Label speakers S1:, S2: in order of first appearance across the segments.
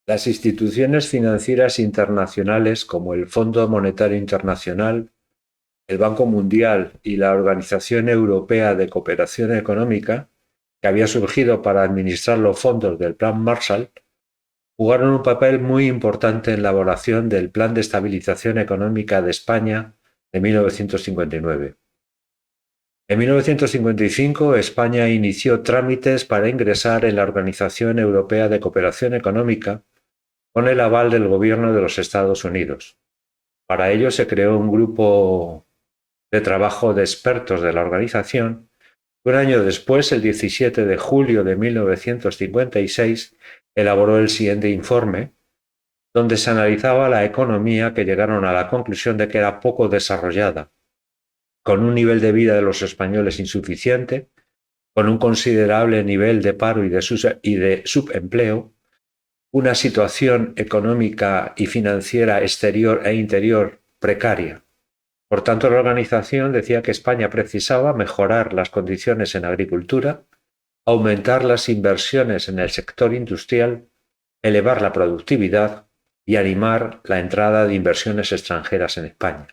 S1: Las instituciones financieras internacionales como el Fondo Monetario Internacional, el Banco Mundial y la Organización Europea de Cooperación Económica, que había surgido para administrar los fondos del Plan Marshall, jugaron un papel muy importante en la elaboración del Plan de Estabilización Económica de España de 1959. En 1955, España inició trámites para ingresar en la Organización Europea de Cooperación Económica con el aval del gobierno de los Estados Unidos. Para ello se creó un grupo de trabajo de expertos de la organización. Un año después, el 17 de julio de 1956, elaboró el siguiente informe, donde se analizaba la economía, que llegaron a la conclusión de que era poco desarrollada, con un nivel de vida de los españoles insuficiente, con un considerable nivel de paro y de subempleo, una situación económica y financiera exterior e interior precaria. Por tanto, la organización decía que España precisaba mejorar las condiciones en agricultura, aumentar las inversiones en el sector industrial, elevar la productividad y animar la entrada de inversiones extranjeras en España.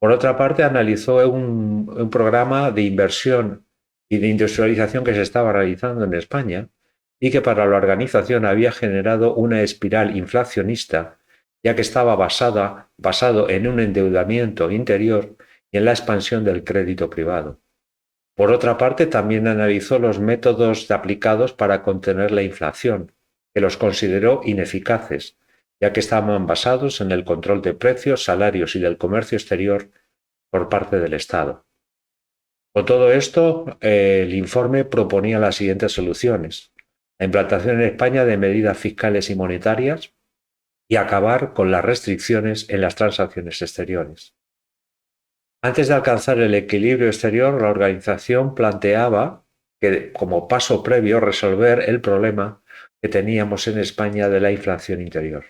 S1: Por otra parte, analizó un programa de inversión y de industrialización que se estaba realizando en España y que para la organización había generado una espiral inflacionista, ya que estaba basado en un endeudamiento interior y en la expansión del crédito privado. Por otra parte, también analizó los métodos aplicados para contener la inflación, que los consideró ineficaces, ya que estaban basados en el control de precios, salarios y del comercio exterior por parte del Estado. Con todo esto, el informe proponía las siguientes soluciones: la implantación en España de medidas fiscales y monetarias y acabar con las restricciones en las transacciones exteriores. Antes de alcanzar el equilibrio exterior, la organización planteaba que, como paso previo, resolver el problema que teníamos en España de la inflación interior.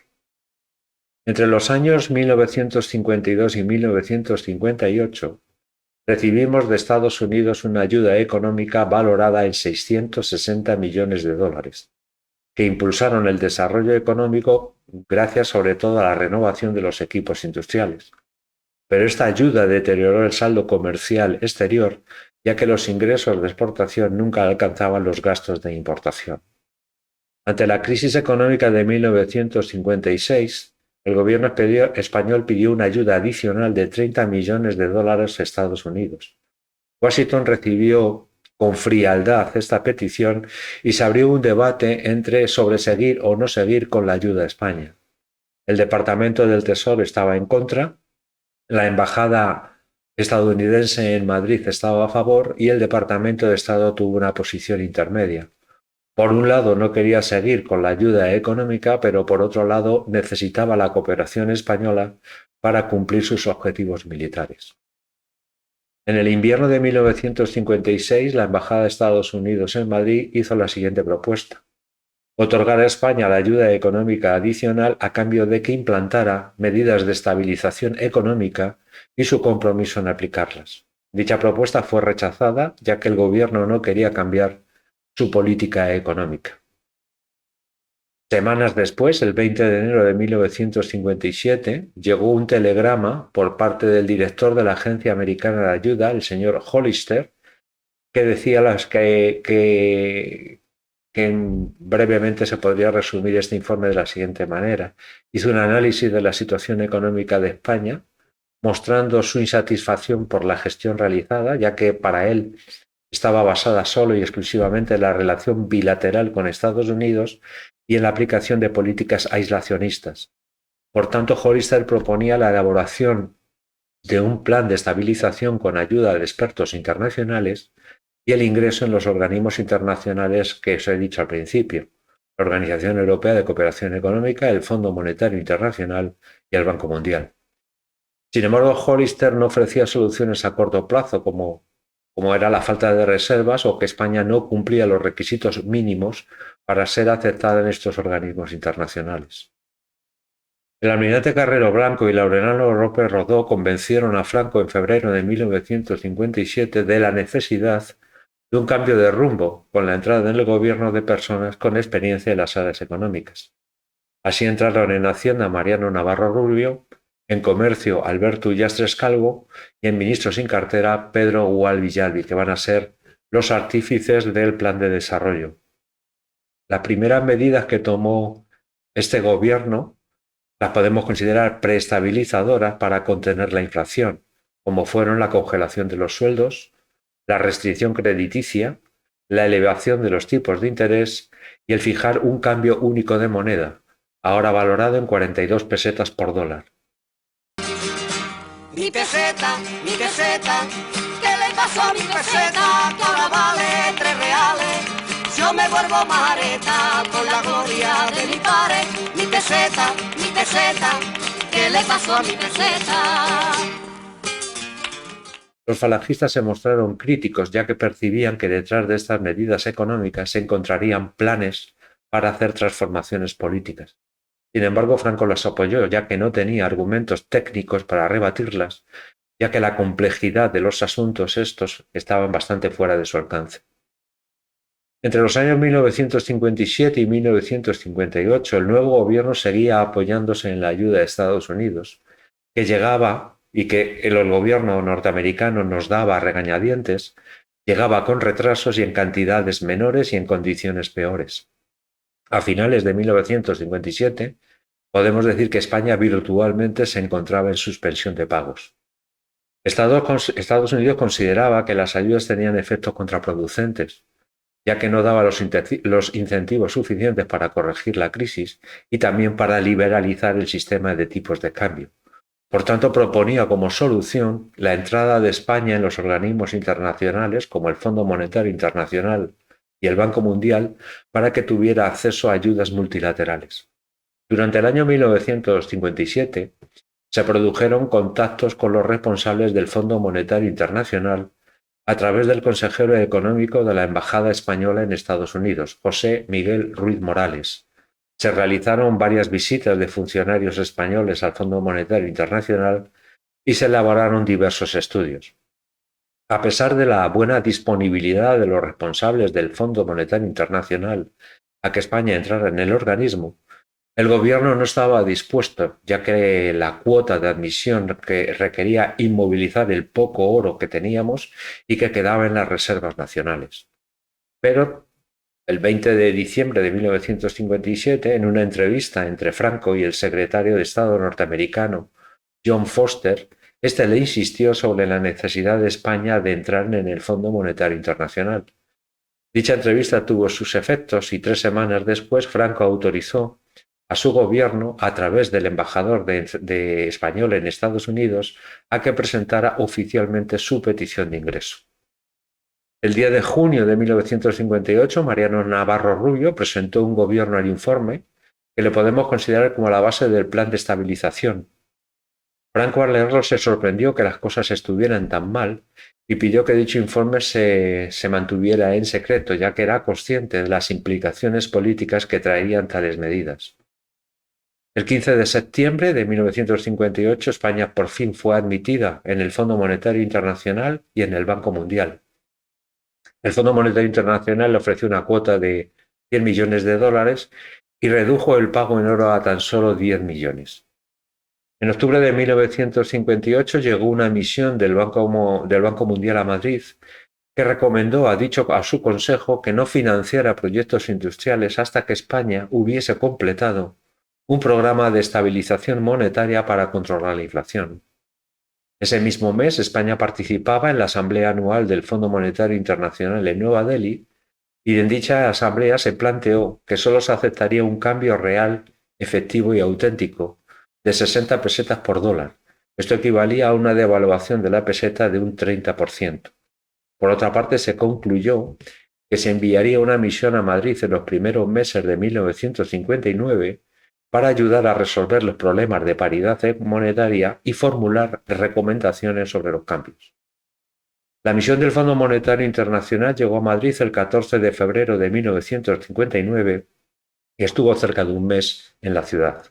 S1: Entre los años 1952 y 1958, recibimos de Estados Unidos una ayuda económica valorada en 660 millones de dólares, que impulsaron el desarrollo económico gracias sobre todo a la renovación de los equipos industriales. Pero esta ayuda deterioró el saldo comercial exterior, ya que los ingresos de exportación nunca alcanzaban los gastos de importación. Ante la crisis económica de 1956, el gobierno español pidió una ayuda adicional de 30 millones de dólares a Estados Unidos. Washington recibió con frialdad esta petición y se abrió un debate sobre seguir o no seguir con la ayuda a España. El Departamento del Tesoro estaba en contra, la embajada estadounidense en Madrid estaba a favor y el Departamento de Estado tuvo una posición intermedia. Por un lado, no quería seguir con la ayuda económica, pero por otro lado necesitaba la cooperación española para cumplir sus objetivos militares. En el invierno de 1956, la Embajada de Estados Unidos en Madrid hizo la siguiente propuesta: otorgar a España la ayuda económica adicional a cambio de que implantara medidas de estabilización económica y su compromiso en aplicarlas. Dicha propuesta fue rechazada, ya que el gobierno no quería cambiar su política económica. Semanas después, el 20 de enero de 1957, llegó un telegrama por parte del director de la Agencia Americana de Ayuda, el señor Hollister, que decía que brevemente se podría resumir este informe de la siguiente manera. Hizo un análisis de la situación económica de España, mostrando su insatisfacción por la gestión realizada, ya que para él estaba basada solo y exclusivamente en la relación bilateral con Estados Unidos y en la aplicación de políticas aislacionistas. Por tanto, Hollister proponía la elaboración de un plan de estabilización con ayuda de expertos internacionales y el ingreso en los organismos internacionales que os he dicho al principio: la Organización Europea de Cooperación Económica, el Fondo Monetario Internacional y el Banco Mundial. Sin embargo, Hollister no ofrecía soluciones a corto plazo, como era la falta de reservas o que España no cumplía los requisitos mínimos para ser aceptada en estos organismos internacionales. El almirante Carrero Blanco y Laureano López Rodó convencieron a Franco en febrero de 1957 de la necesidad de un cambio de rumbo con la entrada en el gobierno de personas con experiencia en las áreas económicas. Así entraron en Hacienda Mariano Navarro Rubio, en Comercio Alberto Ullastres Calvo y en Ministro sin cartera Pedro Gual Villalbi, que van a ser los artífices del plan de desarrollo. Las primeras medidas que tomó este gobierno las podemos considerar preestabilizadoras para contener la inflación, como fueron la congelación de los sueldos, la restricción crediticia, la elevación de los tipos de interés y el fijar un cambio único de moneda, ahora valorado en 42 pesetas por dólar.
S2: Mi peseta, ¿qué le pasó a mi peseta? Que ahora vale 3 reales. Yo me vuelvo mareta con la gloria de mi padre. Mi peseta, ¿qué le pasó a mi peseta?
S1: Los falangistas se mostraron críticos, ya que percibían que detrás de estas medidas económicas se encontrarían planes para hacer transformaciones políticas. Sin embargo, Franco las apoyó, ya que no tenía argumentos técnicos para rebatirlas, ya que la complejidad de los asuntos estos estaban bastante fuera de su alcance. Entre los años 1957 y 1958, el nuevo gobierno seguía apoyándose en la ayuda de Estados Unidos, que llegaba y que el gobierno norteamericano nos daba a regañadientes, llegaba con retrasos y en cantidades menores y en condiciones peores. A finales de 1957, podemos decir que España virtualmente se encontraba en suspensión de pagos. Estados Unidos consideraba que las ayudas tenían efectos contraproducentes, ya que no daba los incentivos suficientes para corregir la crisis y también para liberalizar el sistema de tipos de cambio. Por tanto, proponía como solución la entrada de España en los organismos internacionales como el Fondo Monetario Internacional y el Banco Mundial para que tuviera acceso a ayudas multilaterales. Durante el año 1957 se produjeron contactos con los responsables del Fondo Monetario Internacional a través del consejero económico de la Embajada Española en Estados Unidos, José Miguel Ruiz Morales. Se realizaron varias visitas de funcionarios españoles al Fondo Monetario Internacional y se elaboraron diversos estudios. A pesar de la buena disponibilidad de los responsables del Fondo Monetario Internacional a que España entrara en el organismo, el gobierno no estaba dispuesto, ya que la cuota de admisión que requería inmovilizar el poco oro que teníamos y que quedaba en las reservas nacionales. Pero el 20 de diciembre de 1957, en una entrevista entre Franco y el secretario de Estado norteamericano John Foster, este le insistió sobre la necesidad de España de entrar en el Fondo Monetario Internacional. Dicha entrevista tuvo sus efectos y 3 semanas después Franco autorizó a su gobierno, a través del embajador de español en Estados Unidos, a que presentara oficialmente su petición de ingreso. El 10 de junio de 1958, Mariano Navarro Rubio presentó un gobierno al informe que le podemos considerar como la base del plan de estabilización. Franco al leerlo se sorprendió que las cosas estuvieran tan mal y pidió que dicho informe se mantuviera en secreto, ya que era consciente de las implicaciones políticas que traerían tales medidas. El 15 de septiembre de 1958, España por fin fue admitida en el Fondo Monetario Internacional y en el Banco Mundial. El Fondo Monetario Internacional le ofreció una cuota de 100 millones de dólares y redujo el pago en oro a tan solo 10 millones. En octubre de 1958 llegó una misión del Banco Mundial a Madrid que recomendó a su consejo que no financiara proyectos industriales hasta que España hubiese completado un programa de estabilización monetaria para controlar la inflación. Ese mismo mes, España participaba en la Asamblea Anual del Fondo Monetario Internacional en Nueva Delhi y en dicha asamblea se planteó que solo se aceptaría un cambio real, efectivo y auténtico de 60 pesetas por dólar. Esto equivalía a una devaluación de la peseta de un 30%. Por otra parte, se concluyó que se enviaría una misión a Madrid en los primeros meses de 1959 para ayudar a resolver los problemas de paridad monetaria y formular recomendaciones sobre los cambios. La misión del Fondo Monetario Internacional llegó a Madrid el 14 de febrero de 1959 y estuvo cerca de un mes en la ciudad.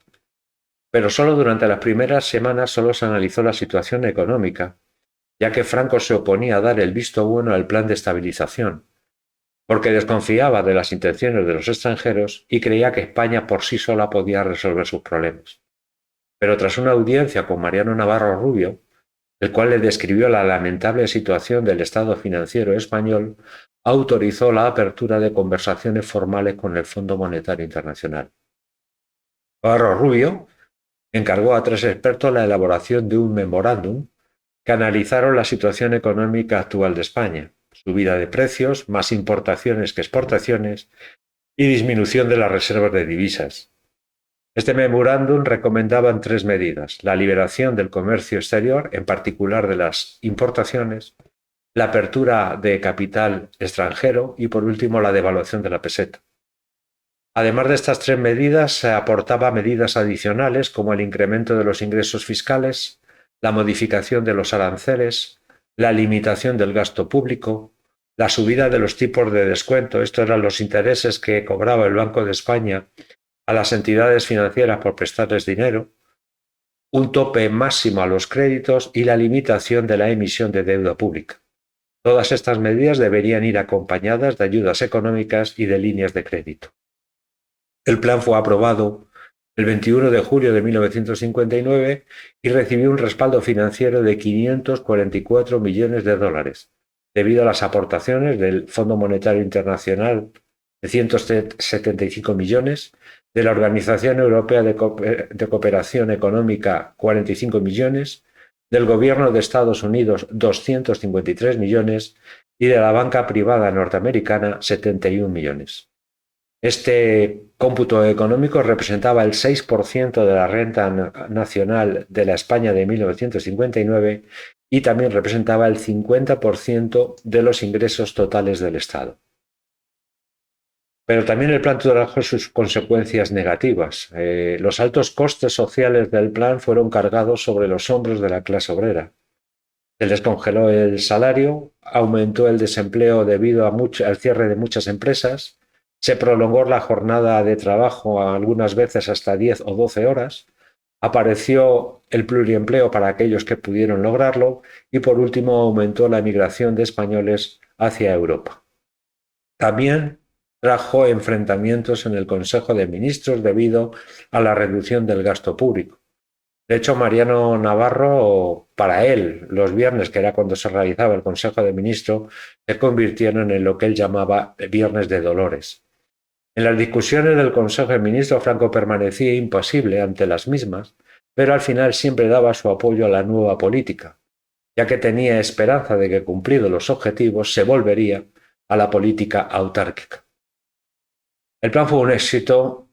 S1: Pero solo durante las primeras semanas solo se analizó la situación económica, ya que Franco se oponía a dar el visto bueno al plan de estabilización. porque desconfiaba de las intenciones de los extranjeros y creía que España por sí sola podía resolver sus problemas. Pero tras una audiencia con Mariano Navarro Rubio, el cual le describió la lamentable situación del estado financiero español, autorizó la apertura de conversaciones formales con el Fondo Monetario Internacional. Navarro Rubio encargó a 3 expertos la elaboración de un memorándum que analizaron la situación económica actual de España, subida de precios, más importaciones que exportaciones y disminución de las reservas de divisas. Este memorándum recomendaba 3 medidas: la liberación del comercio exterior, en particular de las importaciones, la apertura de capital extranjero y, por último, la devaluación de la peseta. Además de estas 3 medidas, se aportaba medidas adicionales como el incremento de los ingresos fiscales, la modificación de los aranceles, la limitación del gasto público, la subida de los tipos de descuento. Estos eran los intereses que cobraba el Banco de España a las entidades financieras por prestarles dinero, un tope máximo a los créditos y la limitación de la emisión de deuda pública. Todas estas medidas deberían ir acompañadas de ayudas económicas y de líneas de crédito. El plan fue aprobado el 21 de julio de 1959 y recibió un respaldo financiero de 544 millones de dólares, debido a las aportaciones del Fondo Monetario Internacional de 175 millones, de la Organización Europea de Cooperación Económica 45 millones, del Gobierno de Estados Unidos 253 millones y de la banca privada norteamericana 71 millones. Este cómputo económico representaba el 6% de la renta nacional de la España de 1959 y también representaba el 50% de los ingresos totales del Estado. Pero también el plan trajo sus consecuencias negativas. Los altos costes sociales del plan fueron cargados sobre los hombros de la clase obrera. Se les congeló el salario, aumentó el desempleo debido al cierre de muchas empresas, se prolongó la jornada de trabajo algunas veces hasta 10 o 12 horas, apareció el pluriempleo para aquellos que pudieron lograrlo y, por último, aumentó la migración de españoles hacia Europa. También trajo enfrentamientos en el Consejo de Ministros debido a la reducción del gasto público. De hecho, Mariano Navarro, para él, los viernes, que era cuando se realizaba el Consejo de Ministros, se convirtieron en lo que él llamaba Viernes de Dolores. En las discusiones del Consejo de Ministros, Franco permanecía impasible ante las mismas, pero al final siempre daba su apoyo a la nueva política, ya que tenía esperanza de que, cumplidos los objetivos, se volvería a la política autárquica. El plan fue un éxito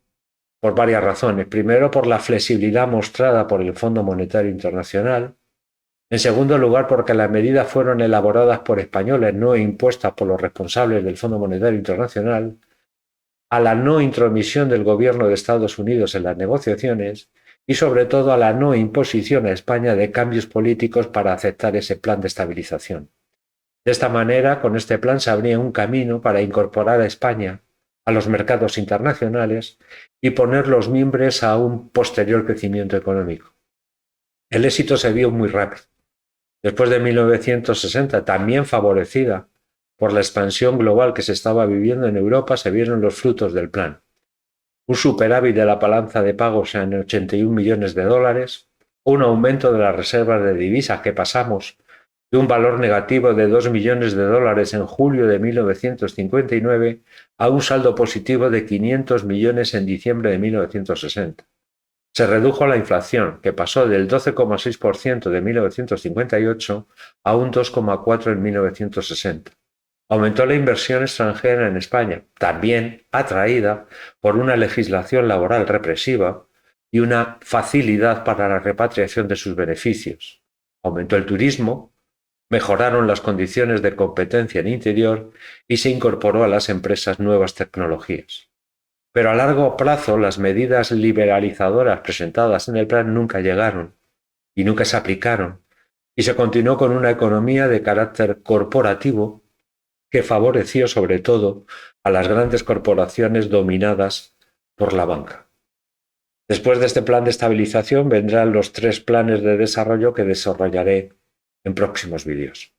S1: por varias razones. Primero, por la flexibilidad mostrada por el Fondo Monetario Internacional. En segundo lugar, porque las medidas fueron elaboradas por españoles, no impuestas por los responsables del Fondo Monetario Internacional. A la no intromisión del gobierno de Estados Unidos en las negociaciones y, sobre todo, a la no imposición a España de cambios políticos para aceptar ese plan de estabilización. De esta manera, con este plan se abría un camino para incorporar a España a los mercados internacionales y poner los mimbres a un posterior crecimiento económico. El éxito se vio muy rápido. Después de 1960, también favorecida por la expansión global que se estaba viviendo en Europa, se vieron los frutos del plan. Un superávit de la balanza de pagos en 81 millones de dólares, un aumento de las reservas de divisas que pasamos de un valor negativo de 2 millones de dólares en julio de 1959 a un saldo positivo de 500 millones en diciembre de 1960. Se redujo la inflación, que pasó del 12,6% de 1958 a un 2,4% en 1960. Aumentó la inversión extranjera en España, también atraída por una legislación laboral represiva y una facilidad para la repatriación de sus beneficios. Aumentó el turismo, mejoraron las condiciones de competencia en interior y se incorporó a las empresas nuevas tecnologías. Pero a largo plazo las medidas liberalizadoras presentadas en el plan nunca llegaron y nunca se aplicaron, y se continuó con una economía de carácter corporativo que favoreció sobre todo a las grandes corporaciones dominadas por la banca. Después de este plan de estabilización vendrán los 3 planes de desarrollo que desarrollaré en próximos vídeos.